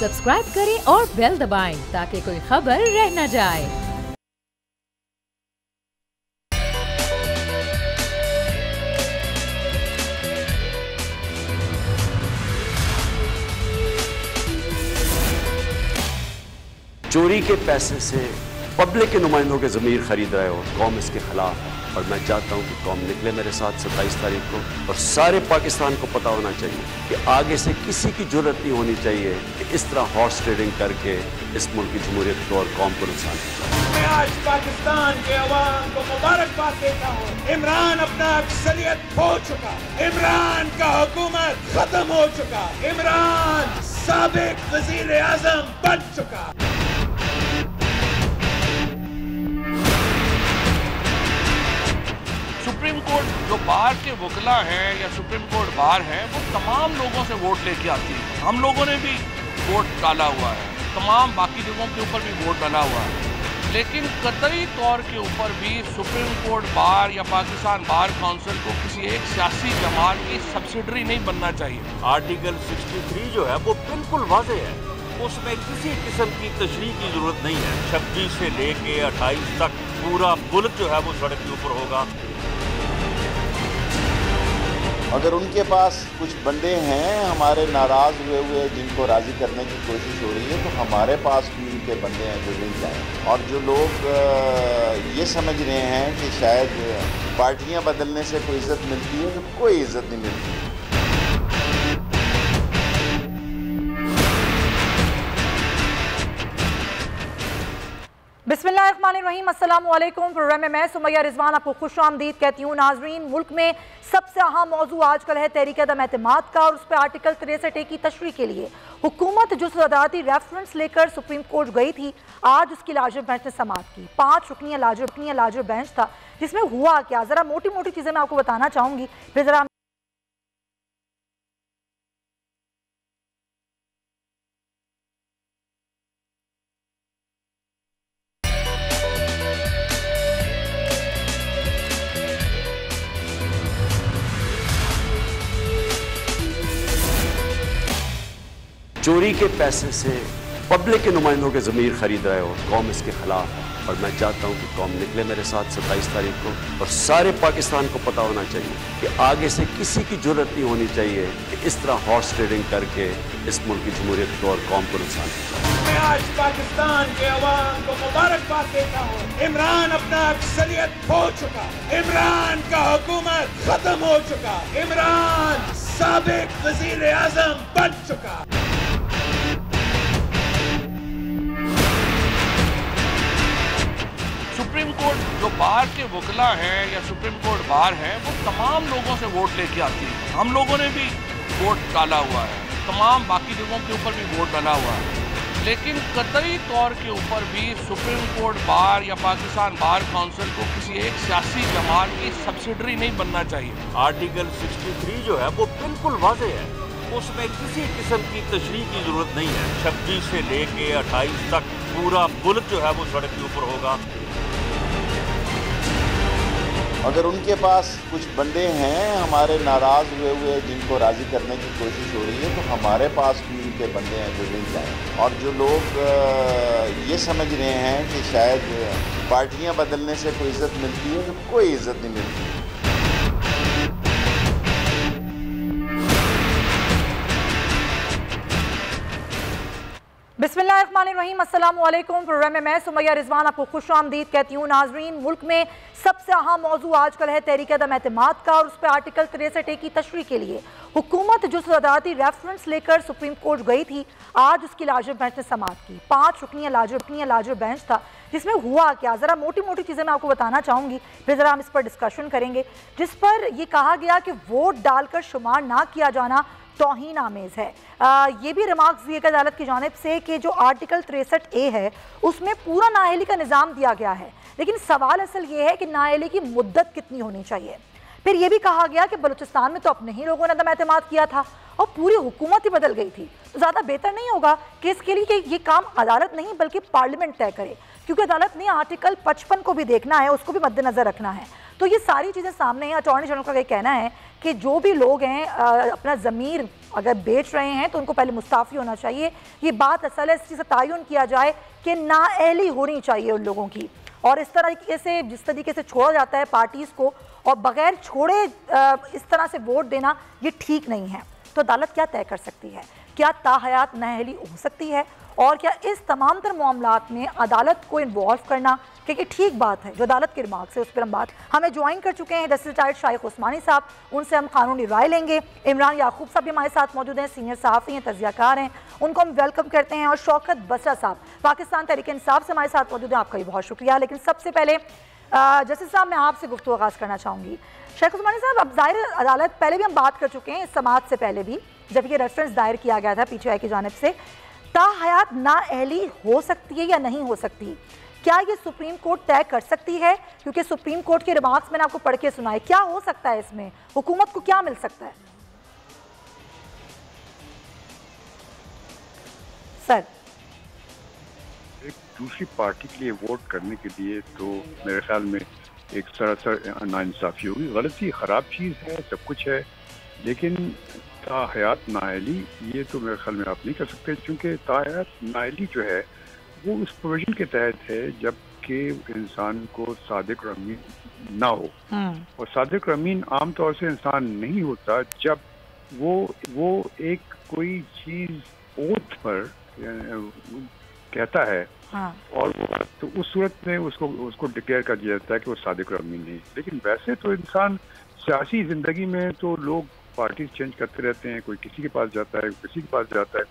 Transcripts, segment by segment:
Subscribe करें और bell दबाएं ताकि कोई खबर रह न जाए। चोरी के पैसे से पब्लिक के नुमाइंदों के ज़मीर खरीद रहे हो, कौम इसके खिलाफ है। और मैं चाहता हूँ कि कौम निकले मेरे साथ 27 तारीख को, और सारे पाकिस्तान को पता होना चाहिए कि आगे से किसी की जरूरत नहीं होनी चाहिए कि इस तरह हॉर्स ट्रेडिंग करके इस मुल्क की जमहूरियत को और कौम को नुकसान पहुंचाए। मैं आज पाकिस्तान के अवाम को मुबारकबाद देता हूँ। इमरान अपना अक्सरियत खो चुका, इमरान का हुकूमत खत्म हो चुका, इमरान साबिक वजीर आजम बन चुका। सुप्रीम कोर्ट जो बार के वकला हैं या सुप्रीम कोर्ट बार है, वो तमाम लोगों से वोट लेके आती है। हम लोगों ने भी वोट डाला हुआ है, तमाम बाकी जगहों के ऊपर भी वोट डाला हुआ है, लेकिन कतई तौर के ऊपर भी सुप्रीम कोर्ट बार या पाकिस्तान बार काउंसिल को किसी एक सियासी जमात की सब्सिडरी नहीं बनना चाहिए। आर्टिकल 63 जो है वो बिल्कुल वाज़े है, उसमें किसी किस्म की तशरीह की जरूरत नहीं है। 26 से लेके 28 तक पूरा मुल्क जो है वो सड़क के ऊपर होगा। अगर उनके पास कुछ बंदे हैं हमारे नाराज़ हुए जिनको राज़ी करने की कोशिश हो रही है, तो हमारे पास भी उनके बंदे हैं जो मिल जाएं। और जो लोग ये समझ रहे हैं कि शायद पार्टियां बदलने से कोई इज़्ज़त मिलती है, तो कोई इज़्ज़त नहीं मिलती। बिस्मिल्लाहिर्रहमानिर्रहीम, अस्सलाम वालेकुम। प्रोग्राम में मैं सुमैया रिजवान आपको खुश आमदीद कहती हूँ। नाजरीन, मुल्क में सबसे अहम मौजू आजकल है तहरीक अदम एतमाद का, और उस पर आर्टिकल 63 की तशरीह के लिए हुकूमत जो अदालती रेफरेंस लेकर सुप्रीम कोर्ट गई थी, आज उसकी लाजर बेंच ने समाअत की। 5 रुकनिया लाजर बेंच था, जिसमें हुआ क्या, ज़रा मोटी मोटी चीज़ें मैं आपको बताना चाहूँगी, फिर ज़रा चोरी के पैसे से पब्लिक के नुमाइंदों के ज़मीर खरीद रहे हो, कौम इसके खिलाफ है। और मैं चाहता हूँ कि कौम निकले मेरे साथ 27 तारीख को, और सारे पाकिस्तान को पता होना चाहिए कि आगे से किसी की जरूरत नहीं होनी चाहिए कि इस तरह हॉर्स ट्रेडिंग करके इस मुल्क की जमहूरियत को और कौम को नुकसान पहुंचाए। मैं आज पाकिस्तान के अवाम को मुबारकबाद देता हूँ। इमरान अपना अक्सरियत खो चुका, इमरान का हुकूमत खत्म हो चुका, इमरान साबिक वजीर आजम बन चुका। सुप्रीम कोर्ट जो बार के वकला हैं या सुप्रीम कोर्ट बार है, वो तमाम लोगों से वोट लेके आती है। हम लोगों ने भी वोट डाला हुआ है, तमाम बाकी जगहों के ऊपर भी वोट डाला हुआ है, लेकिन कतई तौर के ऊपर भी सुप्रीम कोर्ट बार या पाकिस्तान बार काउंसिल को किसी एक सियासी जमात की सब्सिडरी नहीं बनना चाहिए। आर्टिकल 63 जो है वो बिल्कुल वाज़े है, उसमें किसी किस्म की तशरीह की जरूरत नहीं है। 26 से लेके 28 तक पूरा मुल्क जो है वो सड़क के ऊपर होगा। अगर उनके पास कुछ बंदे हैं हमारे नाराज़ हुए जिनको राज़ी करने की कोशिश हो रही है, तो हमारे पास भी उनके बंदे हैं जो मिल जाएं। और जो लोग ये समझ रहे हैं कि शायद पार्टियां बदलने से कोई इज़्ज़त मिलती है, तो कोई इज़्ज़त नहीं मिलती। बिस्मिल्लाहिर्रहमानिर्रहीम, अस्सलाम वालेकुम। प्रोग्राम में मैं सुमैया रिजवान आपको खुश आमदीद कहती हूँ। नाजरीन, मुल्क में सबसे अहम मौजू आजकल है तहरीक अदम एतमाद का, और उस पर आर्टिकल 63 की तशरीह के लिए हुकूमत जो अदालती रेफरेंस लेकर सुप्रीम कोर्ट गई थी, आज उसकी लाजर बेंच ने समाअत की। 5 रुकनिया लाजर बेंच था, जिसमें हुआ क्या, ज़रा मोटी मोटी चीज़ें मैं आपको बताना चाहूँगी, फिर ज़रा हम इस पर डिस्कशन करेंगे। जिस पर यह कहा गया कि वोट डालकर शुमार ना किया जाना तौहीन आमेज़ है। ये भी रिमार्क्स दिए गए अदालत की जानिब से कि जो आर्टिकल 63A है उसमें पूरा नाअहली का निज़ाम दिया गया है, लेकिन सवाल असल ये है कि नाअहली की मुद्दत कितनी होनी चाहिए। फिर ये भी कहा गया कि बलूचिस्तान में तो अपने ही लोगों ने अदम एतमाद किया था और पूरी हुकूमत ही बदल गई थी, तो ज़्यादा बेहतर नहीं होगा कि इसके लिए ये काम अदालत नहीं बल्कि पार्लियामेंट तय करे, क्योंकि अदालत ने आर्टिकल 55 को भी देखना है, उसको भी मद्देनजर रखना है। तो ये सारी चीज़ें सामने हैं। अटॉर्नी जनरल का ये कहना है कि जो भी लोग हैं अपना ज़मीर अगर बेच रहे हैं तो उनको पहले मुस्ताफ़ी होना चाहिए। ये बात असल है, इस चीज़ से तयन किया जाए कि नाअहली होनी चाहिए उन लोगों की, और इस तरीके से जिस तरीके से छोड़ा जाता है पार्टीज़ को और बग़ैर छोड़े इस तरह से वोट देना ये ठीक नहीं है। तो अदालत क्या तय कर सकती है? क्या ताहयात नाअहली हो सकती है? और क्या इस तमाम तर मामलात में अदालत को इन्वॉल्व करना क्योंकि ठीक बात है जो अदालत के रिमार्क से उस पर हम बात हमें ज्वाइन कर चुके हैं जस्टिस रिटायर्ड शाइख उस्मानी साहब, उनसे हम कानूनी राय लेंगे। इमरान याकूब साहब भी हमारे साथ मौजूद हैं, सीनियर सहाफ़ी हैं, तज़कियाकार हैं, उनको हम वेलकम करते हैं। और शौकत बसरा साहब पाकिस्तान तहरीक इंसाफ से हमारे साथ मौजूद हैं, आपका भी बहुत शुक्रिया। लेकिन सबसे पहले जस्टिस साहब मैं आपसे गुफ्तगू आगाज़ करना चाहूँगी। शाइख उस्मानी साहब, अब ज़ाहिर अदालत पहले भी हम बात कर चुके हैं इस समाअत से पहले भी जब ये रेफरेंस दायर किया गया था PTI की जानिब से, ताहयात नाअहली हो सकती है या नहीं हो सकती? क्या ये सुप्रीम कोर्ट तय कर सकती है? क्योंकि सुप्रीम कोर्ट के रिमार्क्स मैंने आपको पढ़ के सुनाए, क्या हो सकता है इसमें, हुकूमत को क्या मिल सकता है? सर, एक दूसरी पार्टी के लिए वोट करने के लिए तो मेरे ख्याल में एक सरासर नाइंसाफ़ी होगी, गलती ख़राब चीज़ है, सब कुछ है, लेकिन ताहयात नाअहली ये तो मेरे ख्याल में आप नहीं कर सकते, क्योंकि ताहयात नाअहली जो है वो उस प्रोविजन के तहत है जबकि इंसान को सादिक और अमीन ना हो। और सादिक और अमीन आमतौर से इंसान नहीं होता जब वो एक कोई चीज़ ओथ पर कहता है और वो तो उस सूरत में उसको डिक्लेयर कर दिया जाता है कि वो सादिक और अमीन नहीं। लेकिन वैसे तो इंसान सियासी ज़िंदगी में तो लोग पार्टी चेंज करते रहते हैं, कोई किसी के पास जाता है, किसी के पास जाता है।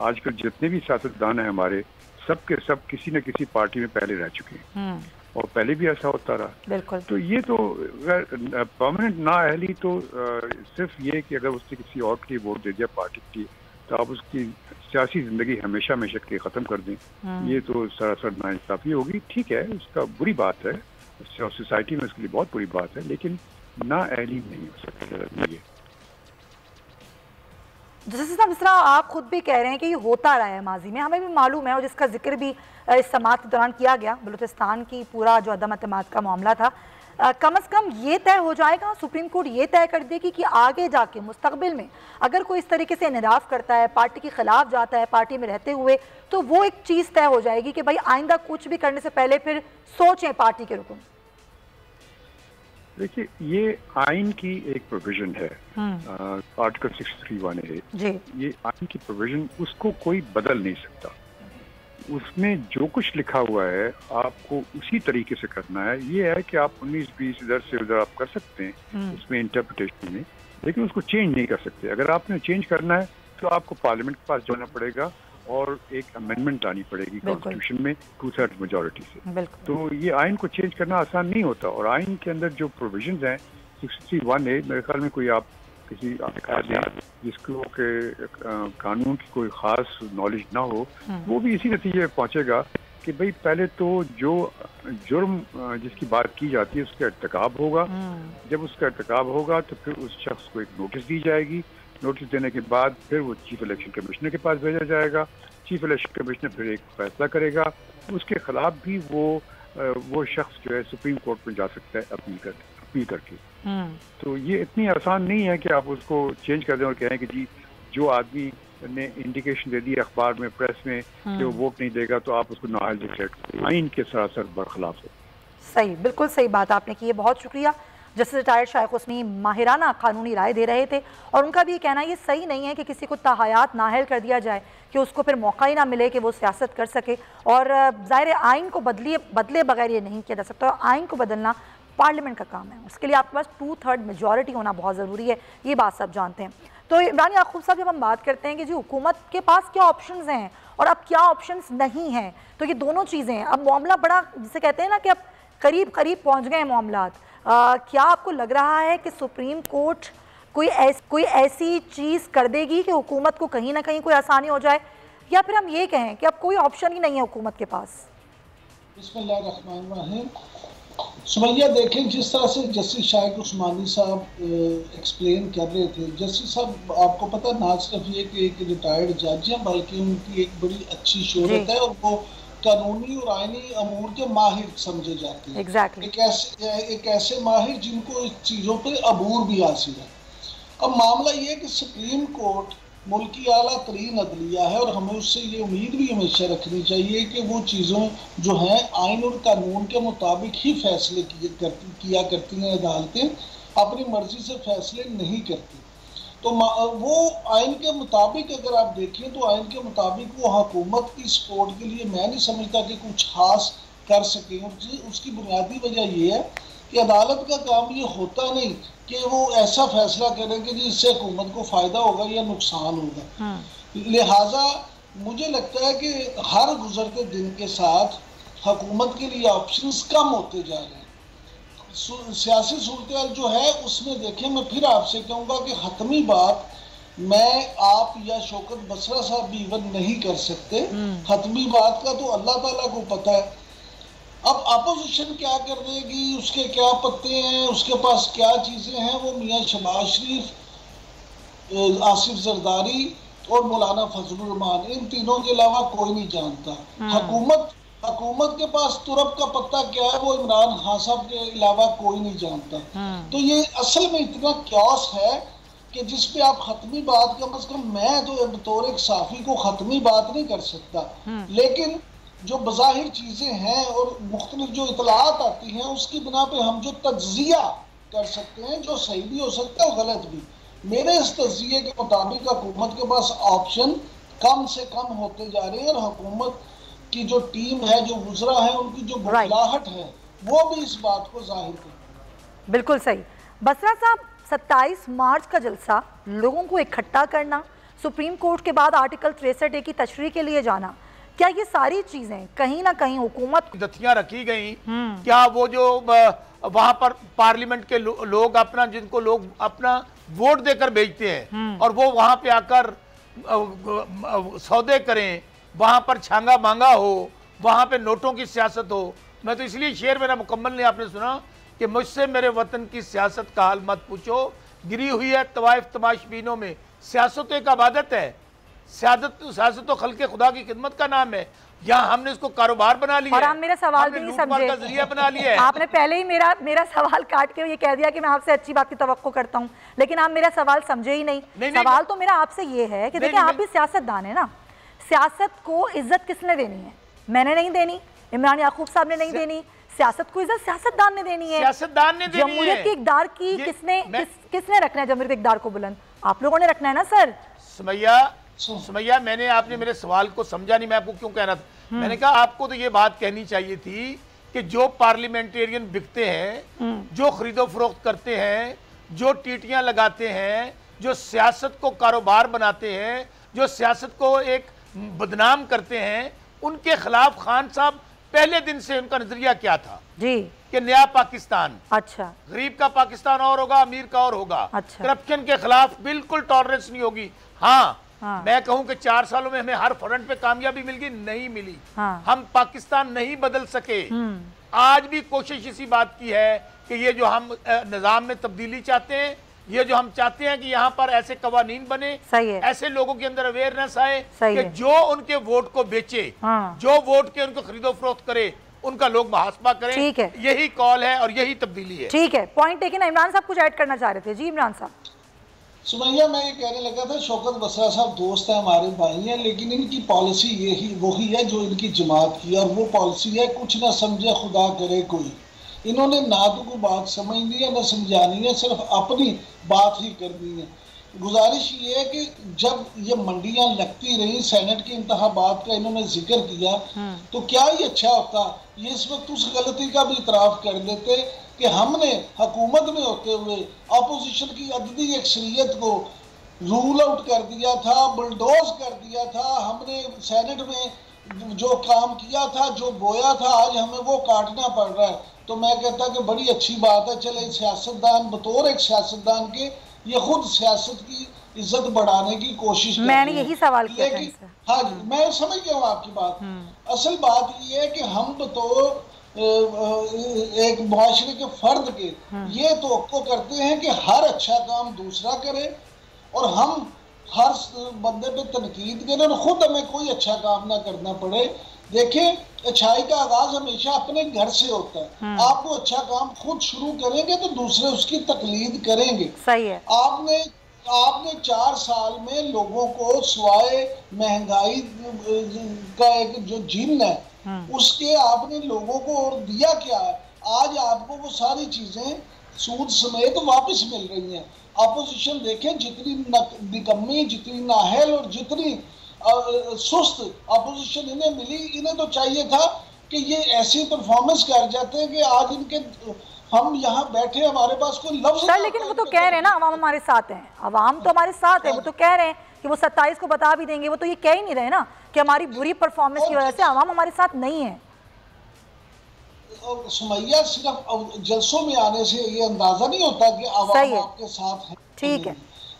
आजकल जितने भी सियासतदान हैं हमारे, सब के सब किसी न किसी पार्टी में पहले रह चुके हैं और पहले भी ऐसा होता रहा। बिल्कुल। तो ये तो परमानेंट नाअहली तो सिर्फ ये कि अगर उसने किसी और के लिए वोट दे दिया पार्टी के लिए तो आप उसकी सियासी जिंदगी हमेशा हमेशा के ख़त्म कर दें, ये तो सरासर नाइंसाफ़ी होगी। ठीक है, उसका बुरी बात है, सोसाइटी में उसके लिए बहुत बुरी बात है, लेकिन नाअहली नहीं हो सकती। जैसे साहब जिस तरह आप खुद भी कह रहे हैं कि ये होता रहा है माजी में, हमें भी मालूम है और जिसका जिक्र भी इस समाअत के दौरान किया गया, बलूचिस्तान की पूरा जो अदम एतमाद का मामला था, कम अज़ कम ये तय हो जाएगा, सुप्रीम कोर्ट ये तय कर देगी कि आगे जाके मुस्तकबिल में अगर कोई इस तरीके से इनराफ करता है, पार्टी के खिलाफ जाता है पार्टी में रहते हुए, तो वो एक चीज़ तय हो जाएगी कि भाई आइंदा कुछ भी करने से पहले फिर सोचें पार्टी के रुकन। देखिए, ये आइन की एक प्रोविजन है, आर्टिकल 631A जी। ये आइन की प्रोविजन, उसको कोई बदल नहीं सकता। उसमें जो कुछ लिखा हुआ है आपको उसी तरीके से करना है। ये है कि आप 19-20 इधर से उधर आप कर सकते हैं उसमें इंटरप्रिटेशन में, लेकिन उसको चेंज नहीं कर सकते। अगर आपने चेंज करना है तो आपको पार्लियामेंट के पास जाना पड़ेगा और एक अमेंडमेंट आनी पड़ेगी कॉन्स्टिट्यूशन में 2/3 मेजॉरिटी से। तो ये आइन को चेंज करना आसान नहीं होता। और आइन के अंदर जो प्रोविजंस हैं 631A, मेरे ख्याल में कोई आप किसी जिसको के कानून की कोई ख़ास नॉलेज ना हो, वो भी इसी नतीजे में पहुँचेगा कि भाई पहले तो जो जुर्म जिसकी बात की जाती है उसका इर्तिकाब होगा। जब उसका इर्तिकाब होगा तो फिर उस शख्स को एक नोटिस दी जाएगी। नोटिस देने के बाद फिर वो चीफ इलेक्शन कमिश्नर के पास भेजा जाएगा। चीफ इलेक्शन कमिश्नर फिर एक फैसला करेगा, उसके खिलाफ भी वो शख्स जो है सुप्रीम कोर्ट में जा सकता है अपील करके। तो ये इतनी आसान नहीं है कि आप उसको चेंज कर दें और कहें कि जी जो आदमी ने इंडिकेशन दे दी अखबार में, प्रेस में कि वो वोट नहीं देगा तो आप उसको नाअहल डिक्लेयर करें। आइन के सरासर बरखिलाफ है। सही, बिल्कुल सही बात आपने की है, बहुत शुक्रिया। जस्टिस रिटायर्ड शाइख उस्मानी माहिराना कानूनी राय दे रहे थे और उनका भी ये कहना ये सही नहीं है कि किसी को ताहयात नाअहल कर दिया जाए कि उसको फिर मौका ही ना मिले कि वो सियासत कर सके। और ज़ाहिर आइन को बदले बगैर ये नहीं किया जा सकता। आइन को बदलना पार्लियामेंट का काम है, उसके लिए आपके पास 2/3 मेजॉरिटी होना बहुत ज़रूरी है, ये बात सब जानते हैं। तो इमरान याकूब साहब, जब हम बात करते हैं कि जी हुकूमत के पास क्या ऑप्शंस हैं और अब क्या ऑप्शंस नहीं हैं, तो ये दोनों चीज़ें हैं। अब मामला बड़ा जिसे कहते हैं ना कि अब करीब करीब पहुँच गए हैं मामलात। क्या आपको लग रहा है कि सुप्रीम कोर्ट कोई ऐसी चीज़ कर देगी कि हुकूमत को कहीं ना कहीं कोई आसानी हो जाए, या फिर हम ये कहें कि अब कोई ऑप्शन ही नहीं है हुकूमत के पास? बिस्मिल्लाहिर्रहमानिर्रहीम। सुमैया, देखें जिस तरह से जस्टिस शाइख उस्मानी साहब एक्सप्लेन कर रहे थे, जस्टिस साहब आपको पता ना सिर्फ ये कि एक रिटायर्ड जज हैं बल्कि उनकी एक बड़ी अच्छी शोहरत है और वो कानूनी और आईनी अमूर के माहिर समझे जाते हैं। Exactly. एक ऐसे माहिर जिनको इस चीज़ों पे अबूर भी हासिल है। अब मामला ये है कि सुप्रीम कोर्ट मुल्क की आला तरीन अदलिया है और हमें उससे ये उम्मीद भी हमेशा रखनी चाहिए कि वो चीज़ों जो हैं आइन और कानून के मुताबिक ही फैसले किया करती हैं। अदालतें अपनी मर्जी से फैसले नहीं करती। तो वो आइन के मुताबिक अगर आप देखें तो आइन के मुताबिक वो हुकूमत की सपोर्ट के लिए मैं नहीं समझता कि कुछ खास कर सकें। उसकी बुनियादी वजह ये है कि अदालत का काम ये होता नहीं कि वो ऐसा फैसला करे कि जिससे हुकूमत को फ़ायदा होगा या नुकसान होगा। लिहाजा मुझे लगता है कि हर गुजरते दिन के साथ हुकूमत के लिए ऑप्शंस कम होते जा रहे हैं। सियासी सूरत जो है उसमें देखें, मैं फिर आपसे कहूँगा कि हतमी बात मैं आप या शौकत बसरा साहब भी इवन नहीं कर सकते। हतमी बात का तो अल्लाह ताला को पता है। अब अपोजिशन क्या कर देगी, उसके क्या पत्ते हैं, उसके पास क्या चीज़ें हैं, वो मियाँ शहबाज शरीफ, आसिफ जरदारी और मौलाना फजलुर रहमान, इन तीनों के अलावा कोई नहीं जानता। हुकूमत के पास तुरब का पत्ता क्या है वो इमरान खान साहब के अलावा कोई नहीं जानता। तो ये असल में इतना क्यास है कि जिस पे आप खत्मी बात कम अज कम मैं तो बतौर एक साफी को खत्मी बात नहीं कर सकता, लेकिन जो बज़ाहिर चीज़ें हैं और मुख्तलिफ जो इतलात आती हैं उसकी बिना पे हम जो तज्जिया कर सकते हैं, जो सही भी हो सकता है और गलत भी। मेरे इस तज्जिये के मुताबिक हुकूमत के पास ऑप्शन कम से कम होते जा रहे हैं और हुकूमत की जो टीम है, जो वुज़रा है, उनकी जो बुलाहट है वो भी इस बात को जाहिर कर। बिल्कुल सही। बसरा साहब, 27 मार्च का जलसा, लोगों को इकट्ठा करना, सुप्रीम कोर्ट के बाद आर्टिकल 63A की तशरीह के लिए जाना, क्या ये सारी चीजें कहीं ना कहीं हुकूमत दथियां रखी गई? क्या वो जो वहां पर पार्लियामेंट के लोग अपना, जिनको लोग अपना वोट देकर भेजते हैं और वो वहां पे आकर सौदे करें, वहां पर छांगा मांगा हो, वहां पे नोटों की सियासत हो? मैं तो इसलिए शेर मेरा मुकम्मल नहीं आपने सुना कि मुझसे मेरे वतन की सियासत का हाल मत पूछो, गिरी हुई है तवाइफ तमाशबीनों में। सियासत तो एक आबादत है, सियासत तो खल्के खुदा की खिदमत का नाम है। यहाँ हमने इसको कारोबार बना लिया और आप मेरा सवाल भी नहीं समझे, जरिया बना लिया है। आपने पहले ही मेरा सवाल काट के ये कह दिया कि मैं आपसे अच्छी बात की तवक्को करता हूँ, लेकिन आप मेरा सवाल समझे ही नहीं। सवाल तो मेरा आपसे ये है कि देखिए आप भी सियासतदान है ना, सियासत को इज्जत किसने देनी है? मैंने नहीं देनी, इमरान याकूब साहब ने नहीं देनी। सियासत को इज्जत सियासतदान ने देनी है। सियासतदान ने देनी है। जमहूरियत के इक़दार की किसने रखना है? जमहूरियत के इक़दार को बुलंद आप लोगों ने रखना है ना सर। सुमैया, मैंने आपने मेरे सवाल को समझा नहीं। मैं आपको क्यों कह रहा था, मैंने कहा आपको तो ये बात कहनी चाहिए थी कि जो पार्लियामेंटेरियन बिकते हैं, जो खरीदो फरोख्त करते हैं, जो टीटियां लगाते हैं, जो सियासत को कारोबार बनाते हैं, जो सियासत को एक बदनाम करते हैं, उनके खिलाफ खान साहब पहले दिन से उनका नजरिया क्या था जी कि नया पाकिस्तान, अच्छा, गरीब का पाकिस्तान और होगा, अमीर का और होगा। अच्छा। करप्शन के खिलाफ बिल्कुल टॉलरेंस नहीं होगी। हाँ, मैं कहूं कि 4 सालों में हमें हर फ्रंट पे कामयाबी मिल गई, नहीं मिली। हम पाकिस्तान नहीं बदल सके। आज भी कोशिश इसी बात की है कि ये जो हम निजाम में तब्दीली चाहते हैं, ये जो हम चाहते हैं कि यहाँ पर ऐसे कवानीन बने, सही है, ऐसे लोगों के अंदर अवेयरनेस आए कि है। जो उनके वोट को बेचे, जो वोट के उनको खरीदो फरोख्त करे, उनका लोग मुहासबा करें। ठीक है, यही कॉल है और यही तब्दीली है। ठीक है, पॉइंट टेकन। इमरान साहब कुछ ऐड करना चाह रहे थे। जी इमरान साहब। सुमैया, मैं ये कहने लगा था, शौकत बसरा साहब दोस्त है, हमारे भाई हैं, लेकिन इनकी पॉलिसी यही वही है जो इनकी जमात की, और वो पॉलिसी है कुछ ना समझे खुदा करे कोई। इन्होंने ना तो कोई बात समझनी है ना समझानी है, सिर्फ अपनी बात ही करनी है। गुजारिश ये है कि जब ये मंडियां लगती रही, सेनेट के इंतखाबात का इन्होंने जिक्र किया, तो क्या ही अच्छा होता ये इस वक्त उस गलती का भी इतराफ़ कर देते कि हमने हुकूमत में होते हुए अपोजिशन की अददी अक्सरियत को रूल आउट कर दिया था, बुलडोज कर दिया था। हमने सेनेट में जो काम किया था, जो बोया था, आज हमें वो काटना पड़ रहा है। तो मैं कहता कि बड़ी अच्छी बात है, चले सियासतदान बतौर एक सियासतदान के ये खुद सियासत की इज्जत बढ़ाने की कोशिश मैंने यही सवाल किया था। हाँ जी, मैं समझ गया हूँ आपकी बात। असल बात ये है कि हम बतौर एक मुआशरे के फर्द के ये तो करते हैं कि हर अच्छा काम दूसरा करे और हम हर बंदे पे तनकीद करें और खुद हमें कोई अच्छा काम ना करना पड़े। देखें, अच्छाई का आगाज हमेशा अपने घर से होता है। आप वो अच्छा काम खुद शुरू करेंगे तो दूसरे उसकी तकलीद करेंगे। सही है। आपने 4 साल में लोगों को सिवाय महंगाई का एक जो जिन है उसके आपने लोगों को और दिया क्या है? आज आपको वो सारी चीजें सूद समेत वापस मिल रही हैं। अपोजिशन देखें जितनी निकम्मी, जितनी नाहल और जितनी सुस्त अपोजिशन इन्हें मिली। इन्हें तो चाहिए था कि ये ऐसी परफॉर्मेंस कर जाते हैं कि आज इनके हम यहाँ बैठे हमारे पास कोई लफ्ज सर, लेकिन वो तो कह रहे हैं ना अवाम हमारे साथ हैं, अवाम तो हमारे साथ है। वो तो कह रहे हैं कि वो 27 को बता भी देंगे। वो तो ये कह ही नहीं रहे ना कि हमारी बुरी परफॉर्मेंस की वजह से अवाम हमारे साथ नहीं है। सुमैया, सिर्फ जलसों में आने से ये अंदाजा नहीं होता कि अवाम आपके साथ है। ठीक है,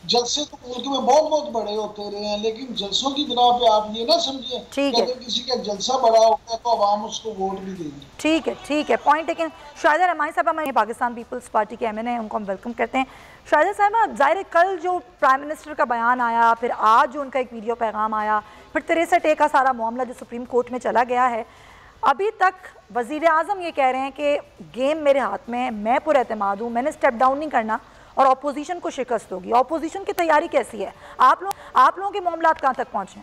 जलसे तो मुल्क में बहुत बहुत बड़े होते रहे हैं, लेकिन जलसों की बिना पे आप ये ना समझिए कि अगर किसी का जलसा बड़ा होता है तो अवाम उसको वोट भी देंगे। ठीक है, ठीक है, पॉइंट। लेकिन शाहिदा रहमानी साहब हमारे पाकिस्तान पीपल्स पार्टी के एमएनए हैं, उनको हम वेलकम करते हैं। शाहिदा साहब, ज़ाहिर कल जो प्राइम मिनिस्टर का बयान आया, फिर आज जो उनका एक वीडियो पैगाम आया, फिर 63A का सारा मामला जो सुप्रीम कोर्ट में चला गया है, अभी तक वज़ीर आज़म ये कह रहे हैं कि गेम मेरे हाथ में है, मैं पुरएतमाद हूँ, मैंने स्टेप डाउन नहीं करना और अपोजिशन को शिकस्त होगी। अपोजिशन की तैयारी कैसी है? आप लोगों के मामलात कहाँ तक पहुँचे?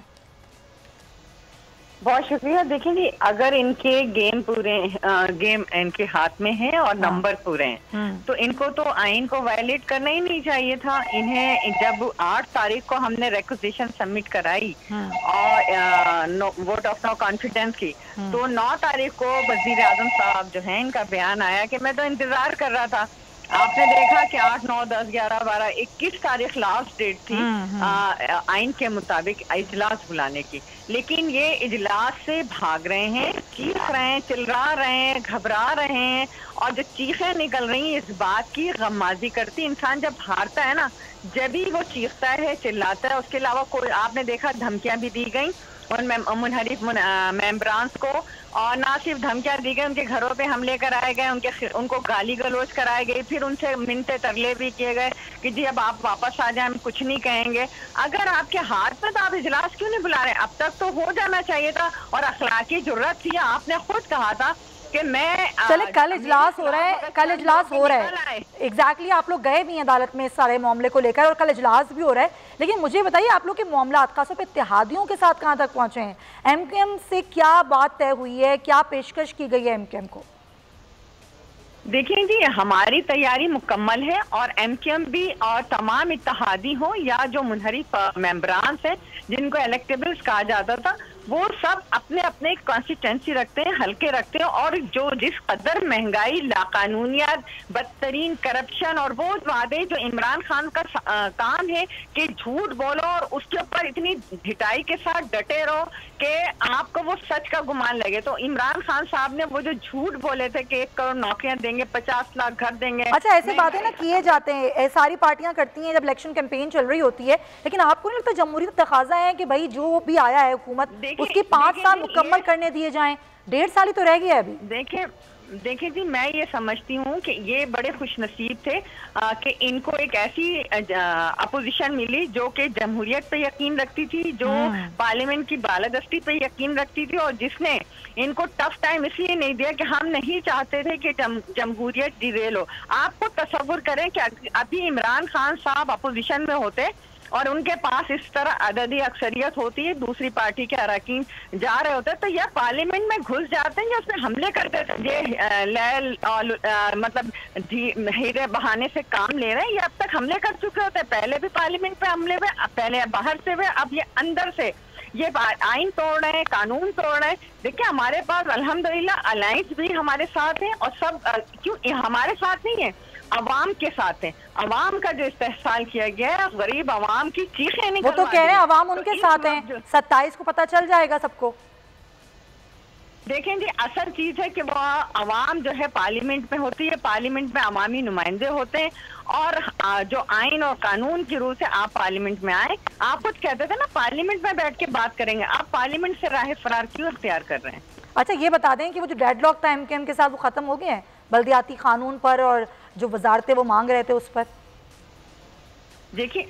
बहुत शुक्रिया। देखिए, अगर इनके गेम इनके हाथ में है और नंबर पूरे हैं तो इनको तो आइन को वायलेट करना ही नहीं चाहिए था। इन्हें जब 8 तारीख को हमने रिक्वेजिशन सबमिट कराई और वोट ऑफ नो कॉन्फिडेंस की, तो 9 तारीख को वजीर आजम साहब जो है इनका बयान आया कि मैं तो इंतजार कर रहा था। आपने देखा कि 8, 9, 10, 11, 12, 21 तारीख लास्ट डेट थी आइन के मुताबिक इजलास बुलाने की, लेकिन ये इजलास से भाग रहे हैं, चीख रहे हैं, चिल्ला रहे हैं, घबरा रहे हैं। और जो चीखें निकल रही हैं इस बात की गम्माजी करती, इंसान जब हारता है ना, जब भी वो चीखता है, चिल्लाता है, उसके अलावा कोई आपने देखा धमकियां भी दी गई उन मुनहरिफ मेंबरान्स को, और ना सिर्फ धमकियां दी गई, उनके घरों पे हमले कराए गए, उनको गाली गलौज कराए गए, फिर उनसे मिन्नते तरले भी किए गए कि जी अब आप वापस आ जाए, हम कुछ नहीं कहेंगे। अगर आपके हाथ में तो आप इजलास क्यों नहीं बुला रहे? अब तक तो हो जाना चाहिए था और अखलाकी जुर्रत थी। आपने खुद कहा था कि मैं चले कल इजलास हो रहा है, कल इजलास हो रहा है एग्जैक्टली आप लोग गए भी हैं अदालत में इस सारे मामले को लेकर और कल इजलास भी हो रहा है, लेकिन मुझे बताइए आप लोग के मामला खासतौर पे इत्तेहादियों के साथ कहाँ तक पहुँचे हैं? एमकेएम से क्या बात तय हुई है, क्या पेशकश की गई है एमकेएम को? देखिए जी, हमारी तैयारी मुकम्मल है और एमकेएम भी और तमाम इत्तेहादी हो या जो मुनहरिफ मेंबरान हैं जिनको इलेक्टेबल्स कहा जाता था, वो सब अपने अपने कंसिस्टेंसी रखते हैं, हल्के रखते हैं। और जो जिस कदर महंगाई, लाकानूनियत, बदतरीन करप्शन और वो वादे जो इमरान खान का काम है कि झूठ बोलो और उसके ऊपर इतनी ढिठाई के साथ डटे रहो कि आपको वो सच का गुमान लगे। तो इमरान खान साहब ने वो जो झूठ बोले थे कि 1 करोड़ नौकरियां देंगे, 50 लाख घर देंगे। अच्छा, ऐसे बातें ना किए जाते हैं, सारी पार्टियां करती हैं जब इलेक्शन कैंपेन चल रही होती है, लेकिन आपको नहीं लगता जमहूरियत तकाजा है कि भाई जो भी आया है हुकूमत उसकी 5 साल मुकम्मल करने दिए जाएं? 1.5 साल ही तो रह गया है अभी। देखिए जी, मैं ये समझती हूँ कि ये बड़े खुशनसीब थे कि इनको एक ऐसी अपोजिशन मिली जो कि जमहूरियत पे यकीन रखती थी, जो पार्लियामेंट की बालादस्ती पे यकीन रखती थी और जिसने इनको टफ टाइम इसलिए नहीं दिया कि हम नहीं चाहते थे कि जमहूरियत डिरेल हो। आपको तसव्वुर करें कि अभी इमरान खान साहब अपोजिशन में होते और उनके पास इस तरह अददी अक्सरियत होती है, दूसरी पार्टी के अरकान जा रहे होते तो यह पार्लियामेंट में घुस जाते हैं या उसमें हमले करते थे। ये मतलब हीरे बहाने से काम ले रहे हैं, ये अब तक हमले कर चुके होते हैं। पहले भी पार्लियामेंट पे हमले हुए, पहले बाहर से हुए, अब ये अंदर से ये आइन तोड़ रहे हैं, कानून तोड़ रहे हैं। देखिए, हमारे पास अल्हम्दुलिल्लाह अलायंस भी हमारे साथ है और सब क्यों हमारे साथ नहीं है, अवाम के साथ है। अवाम का जो इस्तेहसाल किया गया है, गरीब अवाम की चीखें निकलवा, वो तो कह रहे हैं अवाम उनके साथ हैं, 27 को पता चल जाएगा सबको। देखें जी, असल चीज है कि वो अवाम जो है पार्लियामेंट में होती है, पार्लियामेंट में अवामी नुमाइंदे होते हैं और जो आइन और कानून की रूह से आप पार्लियामेंट में आए। आप कुछ कहते थे ना पार्लियामेंट में बैठ के बात करेंगे, आप पार्लियामेंट से राह फरार क्यों इख्तियार कर रहे हैं? अच्छा, ये बता दें कि वो जो डेडलॉक था एमकेएम के साथ वो खत्म हो गए हैं बल्दियाती कानून पर और जो वजारतें वो मांग रहे थे उस पर? देखिए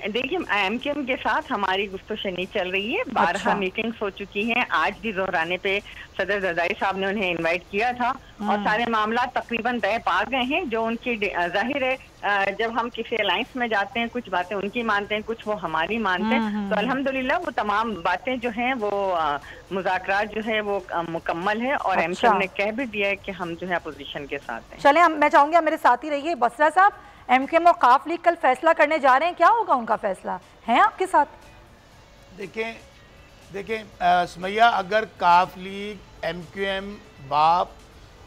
एमकेएम के साथ हमारी गुफ्तगू चल रही है, 12 मीटिंग्स हो चुकी हैं। आज भी दोहराने पे सदर जरदारी साहब ने उन्हें इनवाइट किया था और सारे मामला तकरीबन तय पा गए हैं। जो उनकी जाहिर है जब हम किसी अलायंस में जाते हैं कुछ बातें उनकी मानते हैं, कुछ वो हमारी मानते हैं, तो अल्हम्दुलिल्लाह वो तमाम बातें जो हैं वो मुज़ाकरात जो है वो मुकम्मल है और एमकेएम ने कह भी दिया है कि हम जो है अपोजिशन के साथ हैं। चले मैं चाहूंगी मेरे साथ ही रहिए। बसरा साहब, एमकेएम और काफ लीग कल फैसला करने जा रहे हैं, क्या होगा उनका फैसला, है आपके साथ? देखें सुमैया, अगर काफ लीग, एमकेएम, बाप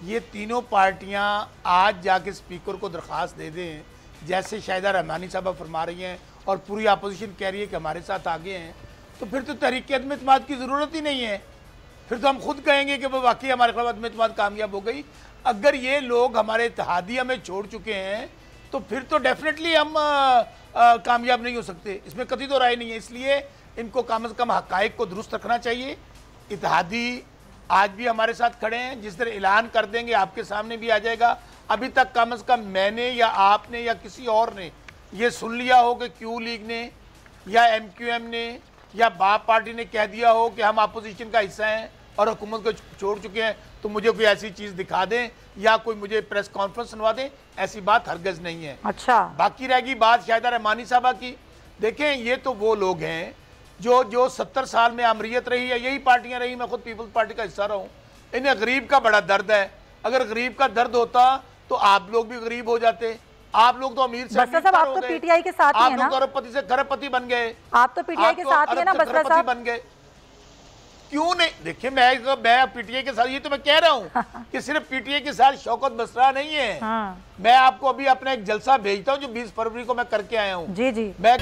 ये तीनों पार्टियां आज जाके स्पीकर को दरख्वास्त दे दें, जैसे शाहिदा रहमानी साहबा फरमा रही हैं और पूरी अपोजिशन कह रही है कि हमारे साथ आगे हैं, तो फिर तो तहरीक अदम इत्तेमाद की ज़रूरत ही नहीं है। फिर तो हम खुद कहेंगे कि वो वाकई हमारे खिलाफ अदम इत्तेमाद कामयाब हो गई। अगर ये लोग हमारे इत्तेहादिया में छोड़ चुके हैं तो फिर तो डेफिनेटली हम कामयाब नहीं हो सकते, इसमें कतई तो राय नहीं है। इसलिए इनको कम से कम हक़ाइक़ को दुरुस्त रखना चाहिए। इत्तेहादी आज भी हमारे साथ खड़े हैं, जिस तरह ऐलान कर देंगे आपके सामने भी आ जाएगा। अभी तक कम से कम मैंने या आपने या किसी और ने ये सुन लिया हो कि क्यू लीग ने या एमक्यूएम ने या बाप पार्टी ने कह दिया हो कि हम अपोजिशन का हिस्सा हैं और हुकूमत को छोड़ चुके हैं, तो मुझे कोई ऐसी चीज़ दिखा दें या कोई मुझे प्रेस कॉन्फ्रेंस सुनवा दें, ऐसी बात हरगज़ नहीं है। अच्छा, बाकी रहेगी बात शाहिदा रहमानी साहबा की। देखें, ये तो वो लोग हैं जो 70 साल में अमरीत रही है, यही पार्टियां रही, मैं खुद पीपल्स पार्टी का हिस्सा रहा हूँ। इन्हें गरीब का बड़ा दर्द है। अगर गरीब का दर्द होता तो आप लोग भी गरीब हो जाते। आप लोग तो अमीर से आप तो पीटीआई के साथ आप लोग अरबपति से खरबपति बन गए। आप तो पीटीआई के साथ ही है ना बसरा साहब? बन गए क्यों नहीं? देखिए मैं पीटीआई के साथ, ये तो मैं कह रहा हूँ कि सिर्फ पीटीआई के साथ शौकत बसरा नहीं है। मैं आपको अभी अपना एक जलसा भेजता हूँ जो 20 फरवरी को मैं करके आया हूँ। जी जी, मैं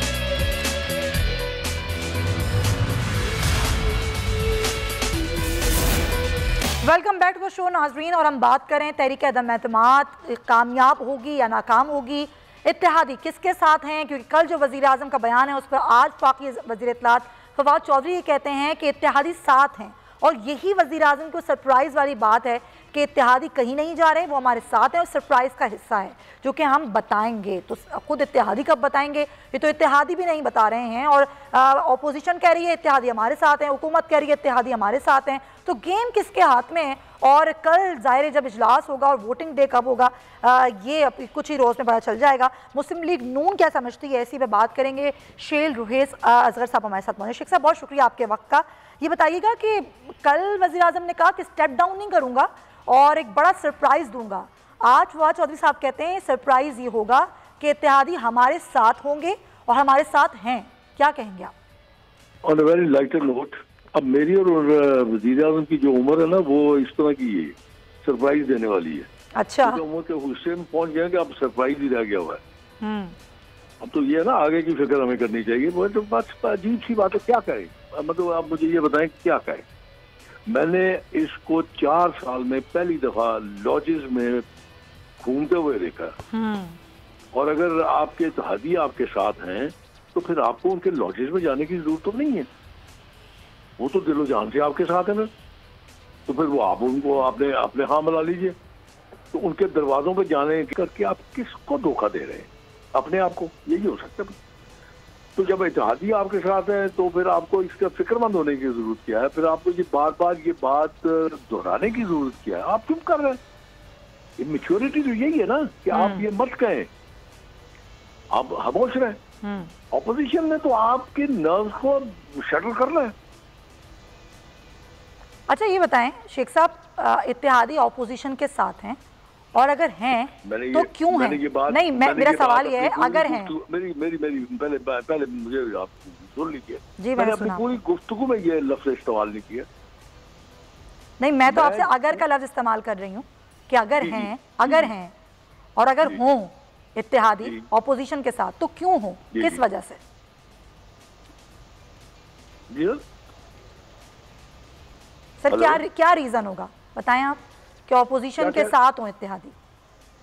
welcome back to the show नाजरीन। और हम बात करें तहरीक अदम एतमाद कामयाब होगी या नाकाम होगी, इत्तेहादी किसके साथ हैं, क्योंकि कल जो वज़ीर आज़म का बयान है उस पर आज वफाकी वज़ीर इत्तलात फवाद चौधरी ये कहते हैं कि इत्तेहादी साथ हैं। और यही वज़ीर आज़म को सरप्राइज़ वाली बात है कि इत्तेहादी कहीं नहीं जा रहे, वो हमारे साथ हैं और सरप्राइज़ का हिस्सा है जो कि हम बताएंगे। तो खुद इत्तेहादी कब बताएंगे, ये तो इत्तेहादी भी नहीं बता रहे हैं। और अपोजिशन कह रही है इत्तेहादी हमारे साथ हैं, हुकूमत कह रही है इत्तेहादी हमारे साथ हैं। तो गेम किसके हाथ में है? और कल ज़ाहिर जब इजलास होगा और वोटिंग डे कब होगा ये कुछ ही रोज़ में पता चल जाएगा। मुस्लिम लीग नून क्या समझती है, इसी पे बात करेंगे। शेल रुहेस असगर साहब हमारे साथ मौजूद। शेख साहब बहुत शुक्रिया आपके वक्त का। ये बताइएगा कि कल वज़ीर आज़म ने कहा कि स्टेप डाउन नहीं करूँगा और एक बड़ा सरप्राइज़ दूंगा। आज फवाद चौधरी साहब कहते हैं सरप्राइज़ ये होगा कि इत्तेहादी हमारे साथ होंगे और हमारे साथ हैं। क्या कहेंगे आप? On a very lighter note, अब मेरी और वज़ीर आज़म की जो उम्र है ना वो इस तरह की है, सरप्राइज देने वाली है। अच्छा, तो उम्र के हुस्से में पहुंच गए कि अब सरप्राइज ही रह गया हुआ है। अब तो ये है ना, आगे की फिक्र हमें करनी चाहिए। वो तो बस अजीब सी बात है, क्या करें? मतलब आप मुझे ये बताएं क्या करें। मैंने इसको 4 साल में पहली दफा लॉजेस में घूमते हुए देखा। और अगर आपके इत्तेहादी आपके साथ हैं तो फिर आपको उनके लॉजेस में जाने की जरूरत तो नहीं है, वो तो दिलो जान से आपके साथ है ना। तो फिर वो आप उनको अपने हाँ मिला लीजिए। तो उनके दरवाजों पे जाने करके आप किसको धोखा दे रहे हैं? अपने आप को। यही हो सकता है। तो जब इत्तेहादी आपके साथ है तो फिर आपको इसका फिक्रमंद होने की जरूरत क्या है? फिर आपको ये बार बार ये बात दोहराने की जरूरत क्या है? आप चुप कर रहे हैं। ये मैच्योरिटी तो यही है ना कि आप ये मत कहें, आप खामोश रहे। ऑपोजिशन ने तो आपके नर्व को शटल करना है। अच्छा ये बताएं शेख साहब, इत्तेहादी ऑपोजिशन के साथ हैं और अगर हैं तो क्यों हैं? नहीं, मेरा सवाल ये है, अगर हैं। मेरी पहले मुझे आप सुन लीजिए। जी, मैंने अपनी पूरी गुफ्तगू में ये लफ्ज़ इस्तेमाल नहीं किया। नहीं, मैं तो आपसे अगर का लफ्ज़ इस्तेमाल कर रही हूँ कि अगर हैं और अगर हों इत्तेहादी ऑपोजिशन के साथ तो क्यों हो, किस वजह से? सर क्या रीजन होगा बताएं आप कि ऑपोजिशन के साथ हो इत्तेहादी?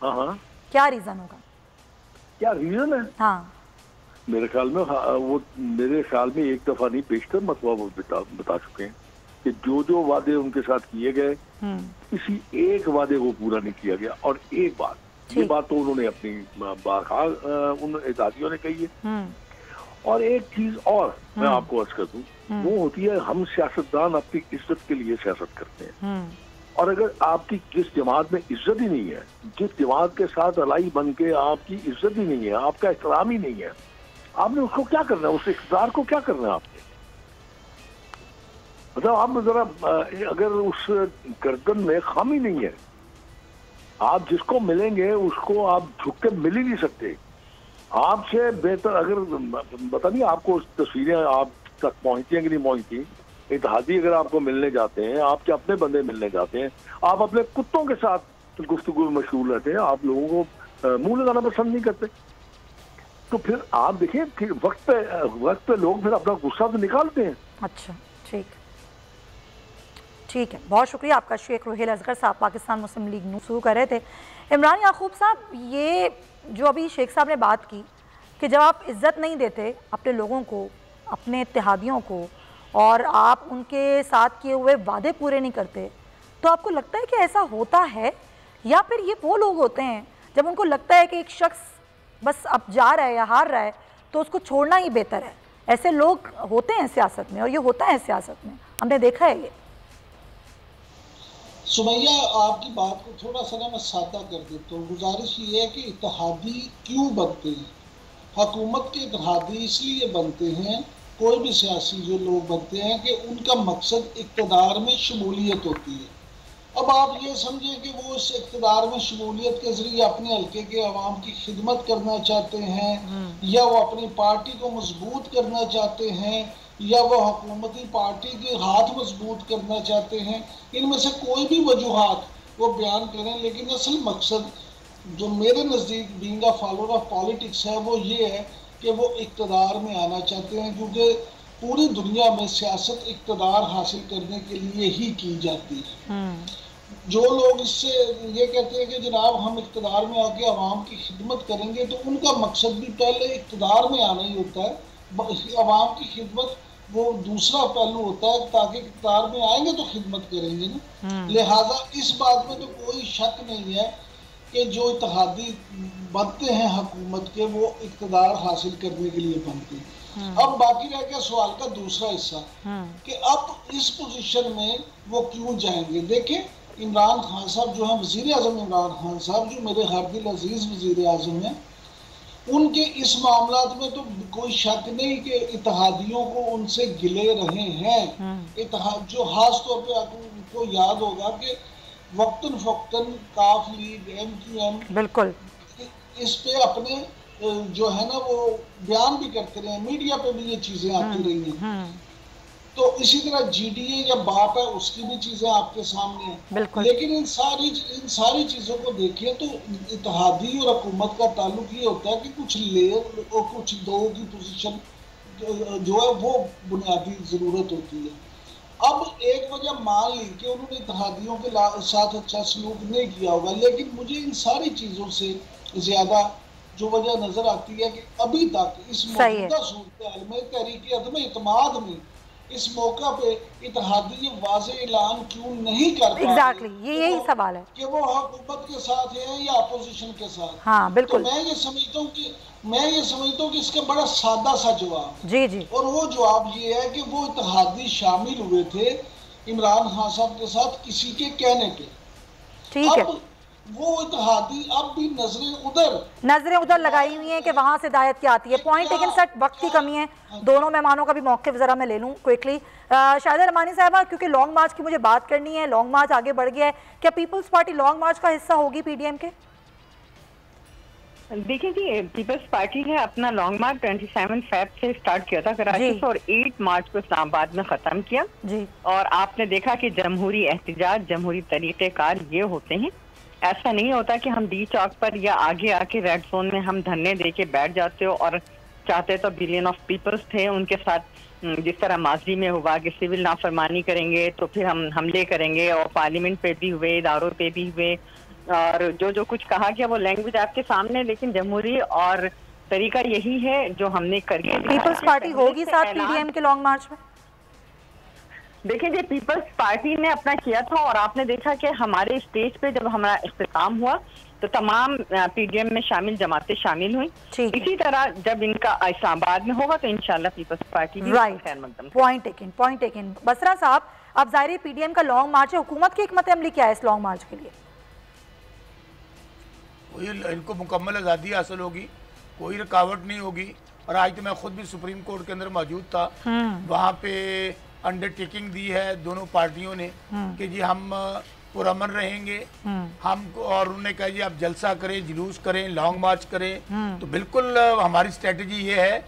हाँ, क्या रीजन होगा? क्या रीजन है? हाँ, मेरे ख्याल में एक दफा नहीं बेशतर मरतबा वो बता चुके हैं कि जो वादे उनके साथ किए गए किसी एक वादे को पूरा नहीं किया गया। और एक बात, ये बात तो उन्होंने अपनी उन इत्तेहादियों ने कही है। और एक चीज और मैं आपको अर्ज कर दूं, वो होती है हम सियासतदान अपनी इज्जत के लिए सियासत करते हैं, और अगर आपकी जिस जमात में इज्जत ही नहीं है, जिस जमात के साथ अलाई बन के आपकी इज्जत ही नहीं है, आपका एहतराम ही नहीं है, आपने उसको क्या करना है, उस इक़्तिदार को क्या करना है आपने? मतलब आप जरा अगर उस गर्दन में खामी नहीं है, आप जिसको मिलेंगे उसको आप झुक के मिल ही नहीं सकते। आपसे बेहतर अगर पता नहीं आपको तस्वीरें आप तक पहुंचती हैं कि नहीं पहुंचती, इत्तेहादी अगर आपको मिलने जाते हैं, आपके अपने बंदे मिलने जाते हैं, आप अपने कुत्तों के साथ गुफ्तगू में मशगूल रहते हैं, आप लोगों को मुंह लगाना पसंद नहीं करते। तो फिर आप देखिए कि वक्त पे लोग फिर अपना गुस्सा तो निकालते हैं। अच्छा, ठीक है, बहुत शुक्रिया आपका। शेख रोहेल असगर साहब पाकिस्तान मुस्लिम लीग नून शुरू कर रहे थे। इमरान याकूब साहब, ये जो अभी शेख साहब ने बात की कि जब आप इज़्ज़त नहीं देते अपने लोगों को, अपने इत्तेहादियों को, और आप उनके साथ किए हुए वादे पूरे नहीं करते, तो आपको लगता है कि ऐसा होता है, या फिर ये वो लोग होते हैं जब उनको लगता है कि एक शख्स बस अब जा रहा है या हार रहा है तो उसको छोड़ना ही बेहतर है? ऐसे लोग होते हैं सियासत में, और ये होता है सियासत में, हमने देखा है ये। सुमैया, आपकी बात को थोड़ा सा ना मैं सादा कर देता हूँ। गुजारिश ये है कि इत्तेहादी क्यों बनते हैं? हुकूमत के इत्तेहादी इसलिए बनते हैं, कोई भी सियासी जो लोग बनते हैं, कि उनका मकसद इक़्तिदार में शमूलियत होती है। अब आप ये समझें कि वो इस इक़्तिदार में शमूलियत के ज़रिए अपने हल्के के अवाम की खिदमत करना चाहते हैं, या वो अपनी पार्टी को मजबूत करना चाहते हैं, या वो हुकूमती पार्टी के हाथ मजबूत करना चाहते हैं। इनमें से कोई भी वजूहात वो बयान करें, लेकिन असल मकसद जो मेरे नज़दीक being a follower of politics है वो ये है कि वो इक़्तिदार में आना चाहते हैं, क्योंकि पूरी दुनिया में सियासत इक़्तिदार हासिल करने के लिए ही की जाती है। जो लोग इससे ये कहते हैं कि जनाब हम इक़्तिदार में आके अवाम की खिदमत करेंगे, तो उनका मकसद भी पहले इक़्तिदार में आना ही होता है। अवाम की खिदमत वो दूसरा पहलू होता है, ताकि इक़्तिदार में आएंगे तो खिदमत करेंगे ना। लिहाजा इस बात में तो कोई शक नहीं है कि जो इत्तेहादी बनते हैं हुकूमत के, वो इक़्तिदार हासिल करने के लिए बनते हैं। अब बाकी रह गया सवाल का दूसरा हिस्सा कि अब इस पोजीशन में वो क्यों जाएंगे। देखें, इमरान खान साहब जो है वज़ीर आज़म इमरान खान साहब, जो मेरे हर दिल अजीज़ वज़ीर आज़म हैं, उनके इस मामलात में तो कोई शक नहीं कि इत्तेहादियों को उनसे गिले रहे हैं। इत्तेहाद जो खास तौर पे आपको याद होगा कि वक्तन फ़क्तन काफ लीग, MQM बिल्कुल इस पे अपने जो है ना वो बयान भी करते रहे, मीडिया पे भी ये चीज़ें आती रही हैं। तो इसी तरह GDA या बाप है, उसकी भी चीज़ें आपके सामने हैं। लेकिन इन सारी चीज़ों को देखिए तो इत्तेहादी और हुकूमत का ताल्लुक ये होता है कि कुछ लेयर और कुछ दो की पोजीशन जो है वो बुनियादी ज़रूरत होती है। अब एक वजह मान ली कि उन्होंने इत्तेहादियों के साथ अच्छा सलूक नहीं किया होगा, लेकिन मुझे इन सारी चीज़ों से ज़्यादा जो वजह नज़र आती है कि अभी तक इस मौजूदा सूरत में तहरीक अदम इत्माद में इस मौका पे इत्तेहादी वाज़े ऐलान क्यों नहीं कर पा रहे? यही सवाल है कि वो हुकूमत के साथ है या अपोजिशन के साथ। हाँ, बिल्कुल। तो मैं ये समझता हूँ कि इसका बड़ा सादा सा जवाब जी, और वो जवाब ये है कि वो इत्तेहादी शामिल हुए थे इमरान खान साहब के साथ किसी के कहने पे। ठीक है, वो इत्तेहादी अब भी नजरें उधर लगाई हुई हैं कि वहाँ से हिदायत क्या आती है। पॉइंट, लेकिन सर वक्त की कमी है, दोनों मेहमानों का भी मौक़िफ़ ज़रा मैं ले लूँ क्विकली। शाहिदा रमानी साहबा, क्योंकि लॉन्ग मार्च की मुझे बात करनी है, लॉन्ग मार्च आगे बढ़ गया है, क्या पीपल्स पार्टी लॉन्ग मार्च का हिस्सा होगी PDM के? देखिए जी, पीपल्स पार्टी ने अपना लॉन्ग मार्च 27 फ़रवरी से स्टार्ट किया था कराची से, और 8 मार्च को इस्लामाबाद में ख़त्म किया जी। और आपने देखा कि जमहूरी एहतिजाज, जमहूरी तरीक़ेकार ये होते हैं। ऐसा नहीं होता कि हम डी चौक पर या आगे आके रेड जोन में हम धरने दे के बैठ जाते हो, और चाहते तो बिलियन ऑफ पीपल्स थे उनके साथ, जिस तरह माजी में हुआ कि सिविल नाफरमानी करेंगे तो फिर हम हमले करेंगे, और पार्लियामेंट पे भी हुए, इदारों पे भी हुए, और जो कुछ कहा गया वो लैंग्वेज आपके सामने। लेकिन जमहूरी और तरीका यही है जो हमने करिए। पीपल्स पार्टी होगी साथ PDM के लॉन्ग मार्च में? देखिए जी, पीपल्स पार्टी ने अपना किया था, और आपने देखा कि हमारे स्टेज पे जब हमारा इख्तिताम हुआ तो तमाम पीडीएम में शामिल जमातें शामिल हुई। इसी तरह जब इनका इस्लामाबाद में होगा तो इंशाल्लाह पीपल्स पार्टी की खैर मकदम। Point taken. बसरा साहब, अब ज़ाहिर पीडीएम का लॉन्ग मार्च है, हुकूमत की हिकमत अमली क्या है इस लॉन्ग मार्च के लिए? इनको मुकम्मल आज़ादी हासिल होगी, कोई रुकावट नहीं होगी। और आज तो मैं खुद भी सुप्रीम कोर्ट के अंदर मौजूद था, वहाँ पे अंडरटेकिंग दी है दोनों पार्टियों ने कि जी हम पुरअमन रहेंगे, हम, और उन्होंने कहा जी आप जलसा करें, जुलूस करें, लॉन्ग मार्च करें। तो बिल्कुल हमारी स्ट्रेटजी ये है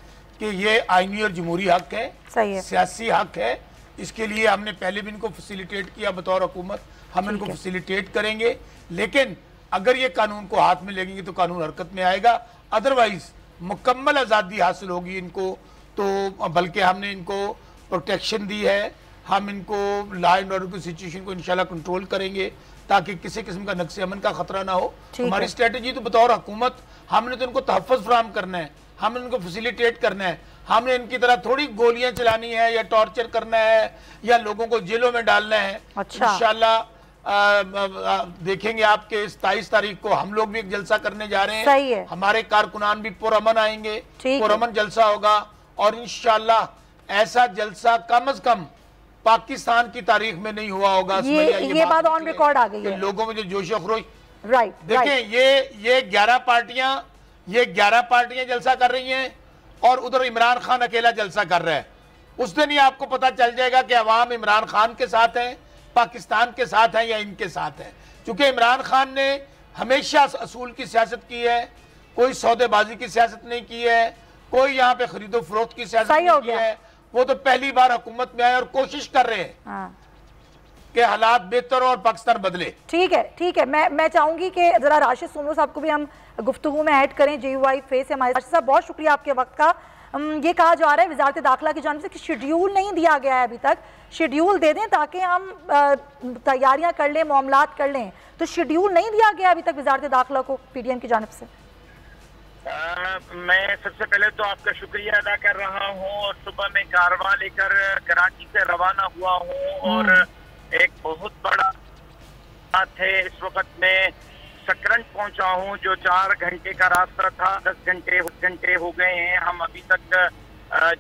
कि ये आईनी और जमहूरी हक है, सियासी हक है। इसके लिए हमने पहले भी इनको फैसिलिटेट किया बतौर हुकूमत, हम इनको फैसिलिटेट करेंगे। लेकिन अगर ये कानून को हाथ में लेंगे तो कानून हरकत में आएगा, अदरवाइज मुकम्मल आज़ादी हासिल होगी इनको। तो बल्कि हमने इनको प्रोटेक्शन दी है, हम इनको लॉ एंड ऑर्डर की सिचुएशन को इंशाल्लाह कंट्रोल करेंगे ताकि किसी किस्म का नक्शे अमन का खतरा ना हो। हमारी स्ट्रेटजी तो बतौर हुकूमत हमने तो इनको तहफ़्फ़ुज़ फराहम करना है, हमने इनको फैसिलिटेट करना है। हमने इनकी तरह थोड़ी गोलियां चलानी है या टॉर्चर करना है या लोगों को जेलों में डालना है। इंशाल्लाह देखेंगे आपके 27 तारीख को हम लोग भी एक जलसा करने जा रहे हैं। सही है। हमारे कारकुनान भी पुरअमन आएंगे, पुरअमन जलसा होगा और इंशाल्लाह ऐसा जलसा कम से कम पाकिस्तान की तारीख में नहीं हुआ होगा। ये बात ऑन रिकॉर्ड आ गई है। लोगों में जो जोश खरोश, राइट, देखें ये 11 पार्टियां जलसा कर रही हैं और उधर इमरान खान अकेला जलसा कर रहा है। उस दिन ही आपको पता चल जाएगा कि अवाम इमरान खान के साथ हैं, पाकिस्तान के साथ हैं या इनके साथ हैं। क्योंकि इमरान खान ने हमेशा असूल की सियासत की है, कोई सौदेबाजी की सियासत नहीं की है, कोई यहाँ पे खरीदो फरोख्त की सियासत नहीं की है। वो तो पहली बार हुकूमत में आए और कोशिश कर रहे हैं कि हालात बेहतर और पाकिस्तान बदले। ठीक है। मैं चाहूंगी कि जरा राशिद सोनू साहब को भी हम गुफ्तगू में ऐड करें। JUI फेस से हमारे राशिद साहब, बहुत शुक्रिया आपके वक्त का। ये कहा जा रहा है वजारत दाखिला की जानिब से कि शेड्यूल नहीं दिया गया है अभी तक, शेड्यूल दे दें ताकि हम तैयारियां कर लें, मामलात कर लें। तो शेड्यूल नहीं दिया गया अभी तक वजारत दाखिला को पीडीएम की जानिब से। मैं सबसे पहले तो आपका शुक्रिया अदा कर रहा हूँ और सुबह में कारवां लेकर कराची से रवाना हुआ हूँ और एक बहुत बड़ा बात है, इस वक्त मैं सकरंज पहुंचा हूं जो 4 घंटे का रास्ता था 10 घंटे हो गए हैं। हम अभी तक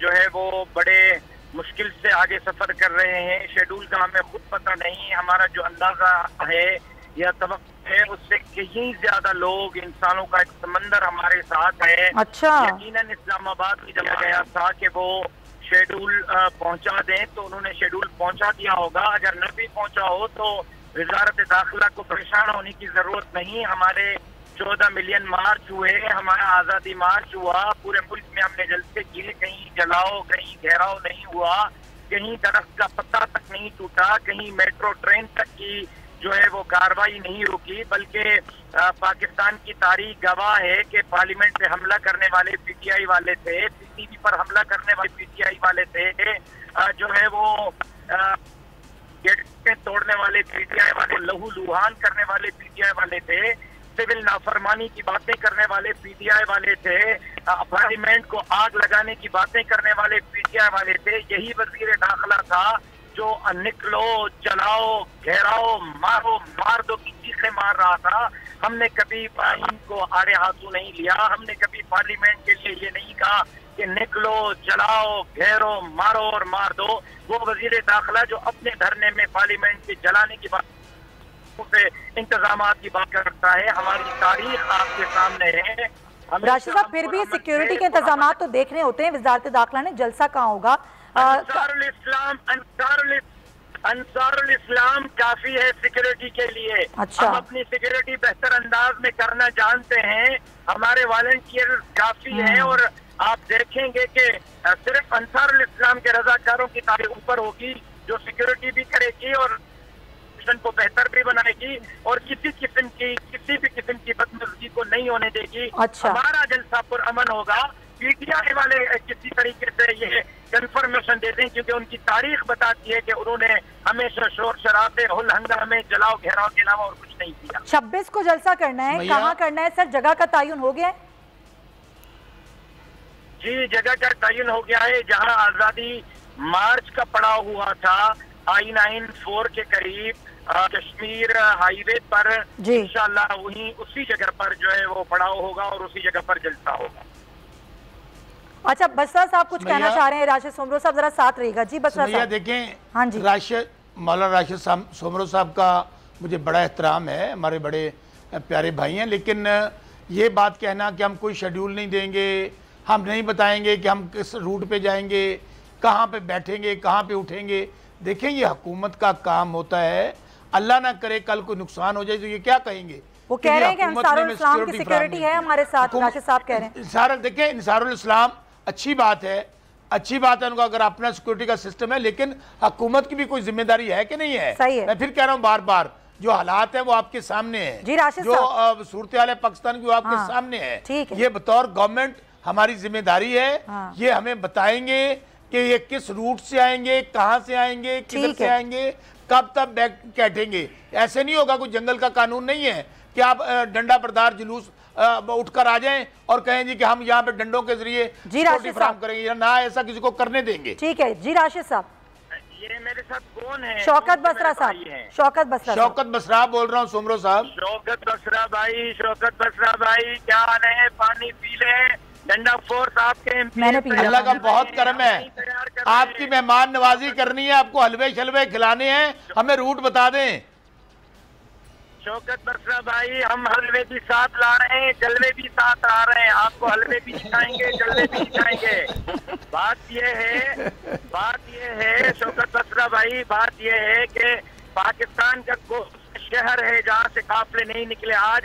जो है वो बड़े मुश्किल से आगे सफर कर रहे हैं। शेड्यूल का हमें खुद पता नहीं, हमारा जो अंदाजा है या तवक्कुल है उससे कहीं ज्यादा लोग, इंसानों का एक समंदर हमारे साथ है। अच्छा। यकीनन इस्लामाबाद भी जब गया था कि वो शेड्यूल पहुंचा दें तो उन्होंने शेड्यूल पहुंचा दिया होगा। अगर न भी पहुंचा हो तो वजारत दाखिला को परेशान होने की जरूरत नहीं। हमारे 14 मिलियन मार्च हुए, हमारा आज़ादी मार्च हुआ, पूरे मुल्क में हमने जलसे किए, कहीं जलाओ कहीं घेराव नहीं हुआ, कहीं दरख्त का पत्ता तक नहीं टूटा, कहीं मेट्रो ट्रेन तक की जो है वो कार्रवाई नहीं रुकी। बल्कि पाकिस्तान की तारीख गवाह है कि पार्लियामेंट पे हमला करने वाले PTI वाले थे, PTV पर हमला करने वाले PTI वाले थे, जो है वो गेट तोड़ने वाले PTI वाले, लहू लुहान करने वाले PTI वाले थे, सिविल नाफरमानी की बातें करने वाले PTI वाले थे, पार्लियामेंट को आग लगाने की बातें करने वाले PTI वाले थे। यही वजीर दाखिला था जो निकलो, जलाओ, घेराओ, मारो, मार दो की चीखें मार रहा था। हमने कभी इनको आड़े हाथों नहीं लिया, हमने कभी पार्लियामेंट के लिए ये नहीं कहा कि निकलो, जलाओ, घेरो, मारो और मार दो। वो वजीर दाखिला जो अपने धरने में पार्लियामेंट के जलाने की बात से इंतजामात की बात करता है। हमारी तारीख आपके सामने है। राशिद साहब, फिर भी सिक्योरिटी के इंतजाम तो देखने होते हैं। वजारत दाखिला ने जलसा कहाँ होगा? अंसारुल इस्लाम काफी है सिक्योरिटी के लिए। अच्छा। हम अपनी सिक्योरिटी बेहतर अंदाज में करना जानते हैं, हमारे वॉलंटियर काफी हैं और आप देखेंगे कि सिर्फ अंसारुल इस्लाम के रजाकारों की तारीख ऊपर होगी जो सिक्योरिटी भी करेगी और को बेहतर भी बनाएगी और किसी भी किस्म की बदमजगी को नहीं होने देगी। अच्छा। हमारा जलसा पुरअमन होगा। PTI वाले किसी तरीके से ये कंफर्मेशन देते हैं क्योंकि उनकी तारीख बताती है कि उन्होंने हमेशा शोर शराबे, हुल हंगामे, जलाओ घेराव के अलावा और कुछ नहीं किया। 26 को जलसा करना है, कहाँ करना है सर? जगह का तयन हो गया है? जी, जगह का तयन हो गया है। जहाँ आजादी मार्च का पड़ाव हुआ था I-94 के करीब कश्मीर हाईवे पर इंशाल्लाह वहीं उसी जगह पर जो है वो पड़ाव होगा और उसी जगह पर जलसा होगा। अच्छा बसरा साहब कुछ कहना चाह रहे हैं, राशिद सोमरो साहब जरा साथ रहेगा। जी बसरा साहब। देखें, हाँ जी, मौलाना राशिद सोमरो साहब का मुझे बड़ा एहतराम है, हमारे बड़े प्यारे भाई हैं, लेकिन ये बात कहना कि हम कोई शेड्यूल नहीं देंगे, हम नहीं बताएंगे कि हम किस रूट पे जाएंगे, कहाँ पे बैठेंगे, कहाँ पे उठेंगे। देखें ये हुकूमत का काम होता है, अल्लाह ना करे कल कोई नुकसान हो जाए तो ये क्या कहेंगे। वो कह रहे हैं कि अंसारुल इस्लाम की सिक्योरिटी है हमारे साथ, राशिद साहब कह रहे हैं। देखें अंसारुल इस्लाम अच्छी बात है, अच्छी बात है उनका अगर अपना सिक्योरिटी का सिस्टम है, लेकिन हुकूमत की भी कोई जिम्मेदारी है कि नहीं है। सही है। मैं फिर कह रहा हूँ बार बार, जो हालात है वो आपके सामने है, जी राशिद जो सूरत हाल है पाकिस्तान की वो आपके सामने है। ये बतौर गवर्नमेंट हमारी जिम्मेदारी है, ये हमें बताएंगे कि ये किस रूट से आएंगे, कहाँ से आएंगे, किधर से आएंगे, कब तक बैठेंगे। ऐसे नहीं होगा, कोई जंगल का कानून नहीं है कि आप डंडा बरदार जुलूस उठकर आ जाएं और कहें जी कि हम यहाँ पे डंडों के जरिए फराहम करेंगे, ना ऐसा किसी को करने देंगे। ठीक है जी राशिद साहब। ये मेरे साथ कौन है? शौकत बसरा साहब। शौकत बसरा, शौकत बसरा बोल रहा हूँ सोमरो साहब। शौकत बसरा भाई, शौकत बसरा भाई क्या हाल है? पानी पी ले, डंडा फोर्स आपके मैंने पी अल्लाह का बहुत करम है, आपकी मेहमान नवाजी करनी है, आपको हलवे शलवे खिलाने हैं, हमें रूट बता दें। शौकत बसरा भाई हम हलवे भी साथ ला रहे हैं, जलवे भी साथ आ रहे हैं, आपको हलवे भी दिखाएंगे, जलवे भी दिखाएंगे। बात ये है शौकत बसरा भाई, बात ये है कि पाकिस्तान का शहर है जहाँ से काफिले नहीं निकले। आज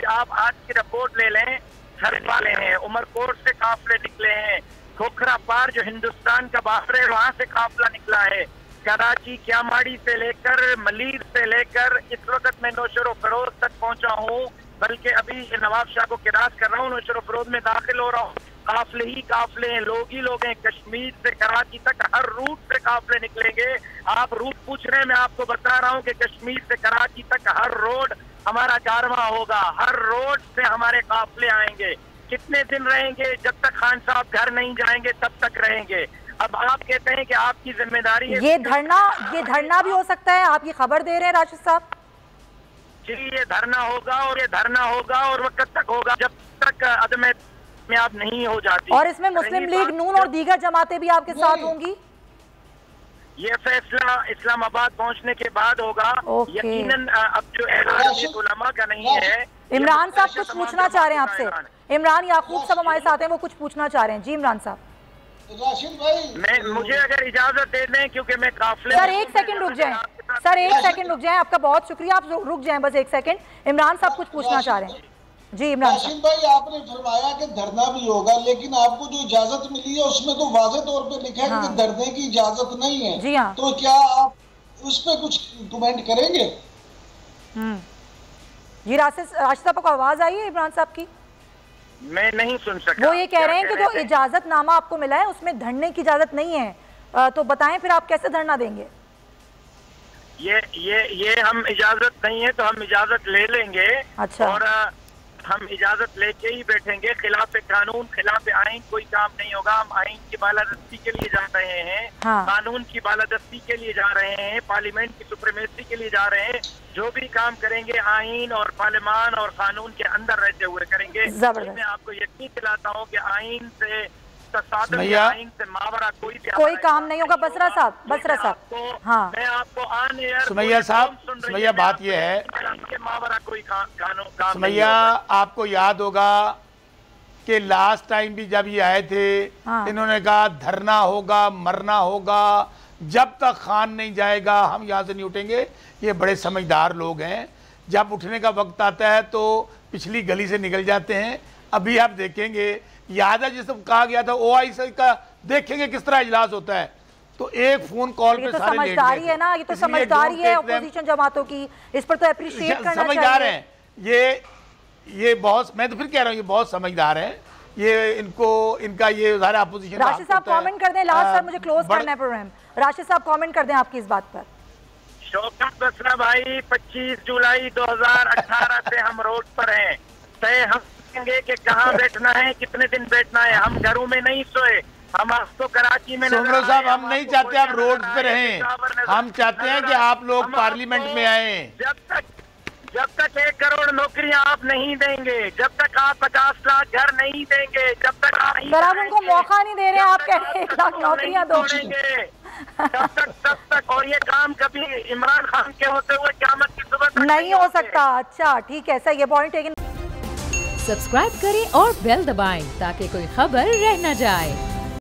की रिपोर्ट ले लें, हर वाले हैं, उमरकोट से काफिले निकले हैं, खोखरा पार जो हिंदुस्तान का बाहर है वहाँ से काफिला निकला है, कराची क्यामाड़ी से लेकर मलीर से लेकर इस वक्त मैं नौशेरो फरोज तक पहुंचा हूं, बल्कि अभी नवाब शाह को किरास कर रहा हूं, नौशेरो फरोज में दाखिल हो रहा हूं। काफिले ही काफिले हैं, लोग ही लोग हैं, कश्मीर से कराची तक हर रूट से काफिले निकलेंगे। आप रूट पूछ रहे हैं, मैं आपको बता रहा हूं कि कश्मीर से कराची तक हर रोड हमारा कारवां होगा, हर रोड से हमारे काफिले आएंगे। कितने दिन रहेंगे? जब तक खान साहब घर नहीं जाएंगे तब तक रहेंगे। अब आप कहते हैं कि आपकी जिम्मेदारी है, ये धरना भी हो सकता है, आप ये खबर दे रहे हैं राशिद साहब? जी ये धरना होगा और वक्त तक होगा जब तक अदम में आप नहीं हो जाती। और इसमें मुस्लिम लीग नून और दीगर जमातें भी आपके साथ होंगी? ये फैसला इस्लामाबाद पहुंचने के बाद होगा यकीनन। अब जो ऐलान उलमा का नहीं है। इमरान साहब कुछ पूछना चाह रहे हैं आपसे, इमरान याकूब साहब हमारे साथ हैं, वो कुछ पूछना चाह रहे हैं। जी इमरान साहब। राशिद भाई मुझे अगर इजाजत दे दें, क्योंकि मैं काफिले। सर एक सेकंड रुक जाएं, सर एक सेकंड रुक जाएं, आपका बहुत शुक्रिया, आप रुक जाएं बस एक सेकंड। इमरान साहब कुछ पूछना चाह रहे हैं। जी इमरान राशिद भाई, आपने फरमाया कि धरना भी होगा, लेकिन आपको जो इजाजत मिली है उसमें तो वाज़ेह तौर पे लिखा है कि धरने की इजाजत नहीं है। जी हाँ। तो क्या आप उस पर कुछ कमेंट करेंगे? जी राशिद साहब को आवाज आई है इमरान साहब की? मैं नहीं सुन सका। वो ये कह रहे हैं कि जो इजाजतनामा आपको मिला है उसमें धरने की इजाजत नहीं है, तो बताएं फिर आप कैसे धरना देंगे? ये हम इजाजत नहीं है तो हम इजाजत ले लेंगे। अच्छा। और हम इजाजत लेके ही बैठेंगे। खिलाफ कानून, खिलाफ आइन कोई काम नहीं होगा। हम आइन की बालादस्ती के लिए जा रहे हैं, कानून की बालादस्ती के लिए जा रहे हैं, पार्लियामेंट की सुप्रीमेसी के लिए जा रहे हैं। जो भी काम करेंगे आइन और पार्लियामान और कानून के अंदर रहते हुए करेंगे। मैं आपको यकीन दिलाता हूँ कि आइन से आइन से मावरा कोई काम नहीं होगा। बसरा साहब हाँ, मैं आपको सुमैया साहब, सुमैया बात यह है, मावरा कोई काम सुमैया आपको याद होगा कि लास्ट टाइम भी जब ये आए थे इन्होंने कहा धरना होगा, मरना होगा, जब तक खान नहीं जाएगा हम यहाँ से नहीं उठेंगे। ये बड़े समझदार लोग हैं, जब उठने का वक्त आता है तो पिछली गली से निकल जाते हैं। अभी आप देखेंगे, याद है जिस कहा गया था OIC का, देखेंगे किस तरह इजलास होता है, तो एक फोन कॉल पे सारे समझदारी है ना, ये तो समझदारी है अपोजिशन जमातों की, इस पर तो अप्रिशिएट करना चाहिए। समझदार हैं ये बहुत, मैं तो फिर कह रहा हूँ ये बहुत समझदार हैं। ये इनका ये सारा अपोजिशन। राशिद साहब कमेंट कर दें, लास्ट सर मुझे क्लोज करना है प्रोग्राम। राशिद साहब कमेंट कर दें आपकी इस बात पर। शौकत बसरा भाई 25 जुलाई 2018 से हम रोड पर हैं, तय हम कि कहाँ बैठना है, कितने दिन बैठना है। हम घरों में नहीं सोए, हम आपको कराची में सोमरो साहब, हम नहीं चाहते आप रोड पे रहें, हम चाहते हैं कि आप लोग पार्लियामेंट में आए। जब तक 1 करोड़ नौकरियां आप नहीं देंगे, जब तक आप 50 लाख घर नहीं देंगे, जब तक आप उनको मौका नहीं दे रहे, आप कह रहे हैं 1 लाख नौकरियां दोगे, तब तक और ये काम कभी इमरान खान के होते हुए क़यामत की सुबह नहीं हो सकता। अच्छा ठीक है, सही है, पॉइंट टेकन। सब्सक्राइब करें और बेल दबाएं ताकि कोई खबर रह न जाए।